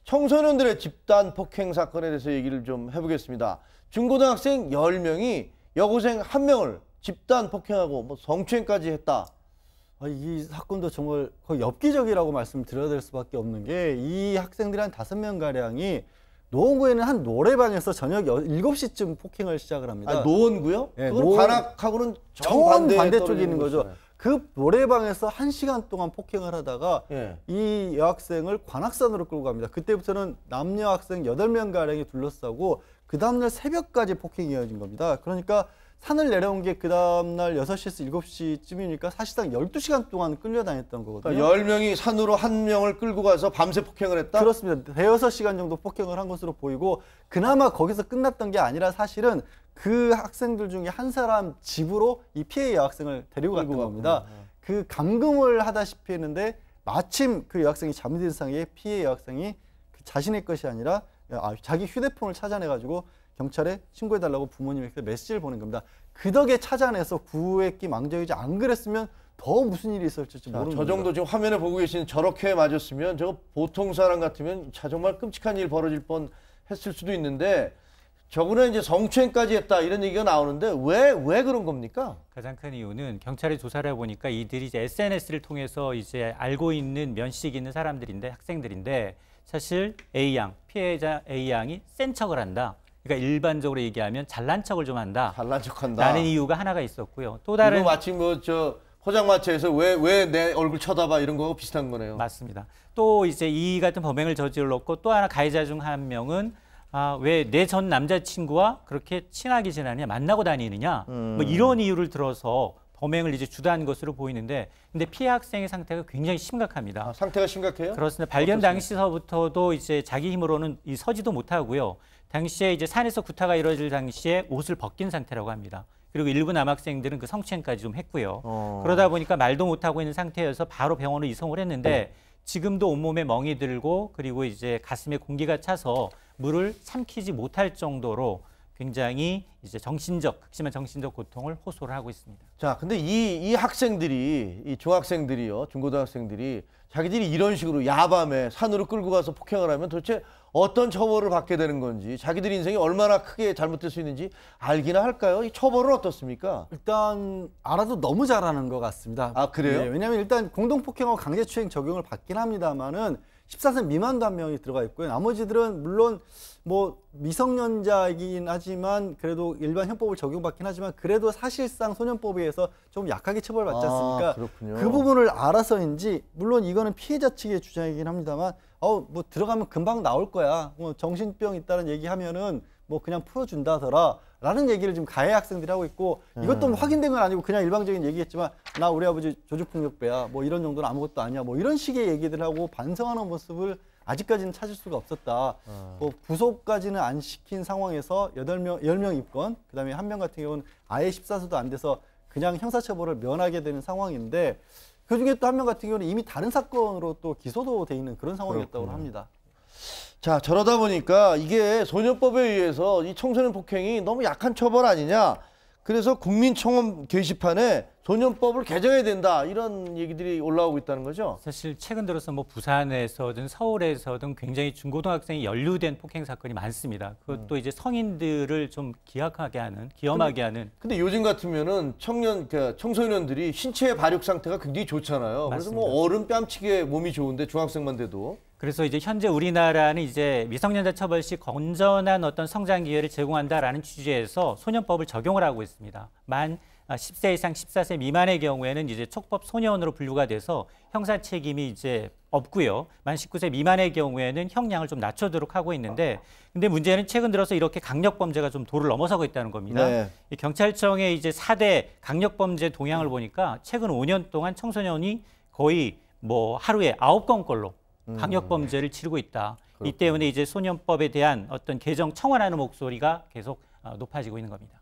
청소년들의 집단 폭행 사건에 대해서 얘기를 좀 해보겠습니다. 중고등학생 10명이 여고생 1명을 집단 폭행하고 뭐 성추행까지 했다. 이 사건도 정말 거의 엽기적이라고 말씀드려야 될 수밖에 없는 게, 이 학생들이 한 5명가량이 노원구에는 한 노래방에서 저녁 7시쯤 폭행을 시작을 합니다. 노원구요? 네, 그건 관악하고는 반대쪽에 있는 거죠. 그 노래방에서 1시간 동안 폭행을 하다가 이 여학생을 관악산으로 끌고 갑니다. 그때부터는 남녀 학생 8명가량이 둘러싸고 그 다음날 새벽까지 폭행이 이어진 겁니다. 그러니까 산을 내려온 게 그 다음날 6시에서 7시쯤이니까 사실상 12시간 동안 끌려다녔던 거거든요. 그러니까 10명이 산으로 1명을 끌고 가서 밤새 폭행을 했다? 그렇습니다. 대여섯 시간 정도 폭행을 한 것으로 보이고, 그나마 거기서 끝났던 게 아니라 사실은 그 학생들 중에 한 사람 집으로 이 피해 여학생을 데리고 갔던 겁니다. 그 감금을 하다시피 했는데 마침 그 여학생이 잠든 상에 피해 여학생이 자신의 것이 아니라 자기 휴대폰을 찾아내가지고 경찰에 신고해달라고 부모님에게 메시지를 보낸 겁니다. 그 덕에 찾아내서 구했기 망정이지, 안 그랬으면 더 무슨 일이 있었을지 모르는 저 정도 지금 화면에 보고 계시는 저렇게 맞았으면 저거 보통 사람 같으면 정말 끔찍한 일 벌어질 뻔 했을 수도 있는데, 저거는 이제 성추행까지 했다 이런 얘기가 나오는데 왜 그런 겁니까? 가장 큰 이유는 경찰이 조사를 해보니까 이들이 이제 SNS를 통해서 이제 알고 있는 면식 있는 사람들인데, 학생들인데, 사실 A양, 피해자 A양이 센 척을 한다. 그러니까 일반적으로 얘기하면 잘난 척을 좀 한다. 잘난 척한다. 라는 이유가 하나가 있었고요. 또 다른, 이거 마치 뭐 포장마차에서 왜 내 얼굴 쳐다봐 이런 거하고 비슷한 거네요. 맞습니다. 또 이제 이 같은 범행을 저질렀고, 또 하나 가해자 중 한 명은 왜 내 전 남자친구와 그렇게 친하게 지내냐, 만나고 다니느냐, 뭐 이런 이유를 들어서 범행을 이제 주도한 것으로 보이는데, 근데 피해 학생의 상태가 굉장히 심각합니다. 상태가 심각해요? 그렇습니다. 발견 당시서부터도 이제 자기 힘으로는 서지도 못하고요. 당시에 이제 산에서 구타가 이루어질 당시에 옷을 벗긴 상태라고 합니다. 그리고 일부 남학생들은 그 성추행까지 좀 했고요. 그러다 보니까 말도 못하고 있는 상태여서 바로 병원으로 이송을 했는데, 지금도 온몸에 멍이 들고 그리고 이제 가슴에 공기가 차서 물을 삼키지 못할 정도로 굉장히 이제 극심한 정신적 고통을 호소를 하고 있습니다. 자, 근데 이 학생들이, 이 중학생들이요, 중고등학생들이 자기들이 이런 식으로 야밤에 산으로 끌고 가서 폭행을 하면 도대체 어떤 처벌을 받게 되는 건지, 자기들 인생이 얼마나 크게 잘못될 수 있는지 알기나 할까요? 이 처벌은 어떻습니까? 일단 알아도 너무 잘하는 것 같습니다. 아, 그래요? 네, 왜냐하면 일단 공동폭행하고 강제추행 적용을 받긴 합니다만은 14세 미만도 한 명이 들어가 있고요. 나머지들은 물론 뭐 미성년자이긴 하지만 그래도 일반 형법을 적용받긴 하지만 그래도 사실상 소년법에 의해서 좀 약하게 처벌받지 않습니까? 그렇군요. 그 부분을 알아서인지, 물론 이거는 피해자 측의 주장이긴 합니다만 뭐 들어가면 금방 나올 거야, 뭐 정신병 있다는 얘기하면은 뭐 그냥 풀어준다더라 라는 얘기를 지금 가해 학생들이 하고 있고, 이것도 뭐 확인된 건 아니고 그냥 일방적인 얘기겠지만 나 우리 아버지 조직폭력배야, 뭐 이런 정도는 아무것도 아니야, 뭐 이런 식의 얘기들 하고 반성하는 모습을 아직까지는 찾을 수가 없었다. 뭐 구속까지는 안 시킨 상황에서 10명 입건, 그 다음에 한 명 같은 경우는 아예 14세도 안 돼서 그냥 형사처벌을 면하게 되는 상황인데, 그중에 또 한 명 같은 경우는 이미 다른 사건으로 또 기소도 돼 있는 그런 상황이었다고 합니다. 자, 저러다 보니까 이게 소년법에 의해서 이 청소년 폭행이 너무 약한 처벌 아니냐, 그래서 국민청원 게시판에 소년법을 개정해야 된다 이런 얘기들이 올라오고 있다는 거죠. 사실 최근 들어서 뭐 부산에서든 서울에서든 굉장히 중고등학생이 연루된 폭행 사건이 많습니다. 그것도 이제 성인들을 좀 기억하게 하는, 기염하게 하는. 근데 요즘 같으면은 청소년들이 신체 발육 상태가 굉장히 좋잖아요. 맞습니다. 그래서 뭐 어른 뺨치게 몸이 좋은데 중학생만 돼도. 그래서 이제 현재 우리나라는 이제 미성년자 처벌 시 건전한 어떤 성장 기회를 제공한다라는 취지에서 소년법을 적용을 하고 있습니다. 만 10세 이상 14세 미만의 경우에는 이제 촉법 소년으로 분류가 돼서 형사 책임이 이제 없고요. 만 19세 미만의 경우에는 형량을 좀 낮추도록 하고 있는데, 근데 문제는 최근 들어서 이렇게 강력범죄가 좀 도를 넘어서고 있다는 겁니다. 네. 이 경찰청의 이제 4대 강력범죄 동향을 보니까 최근 5년 동안 청소년이 거의 뭐 하루에 9건꼴로 강력범죄를 치르고 있다. 이 때문에 이제 소년법에 대한 어떤 개정 청원하는 목소리가 계속 높아지고 있는 겁니다.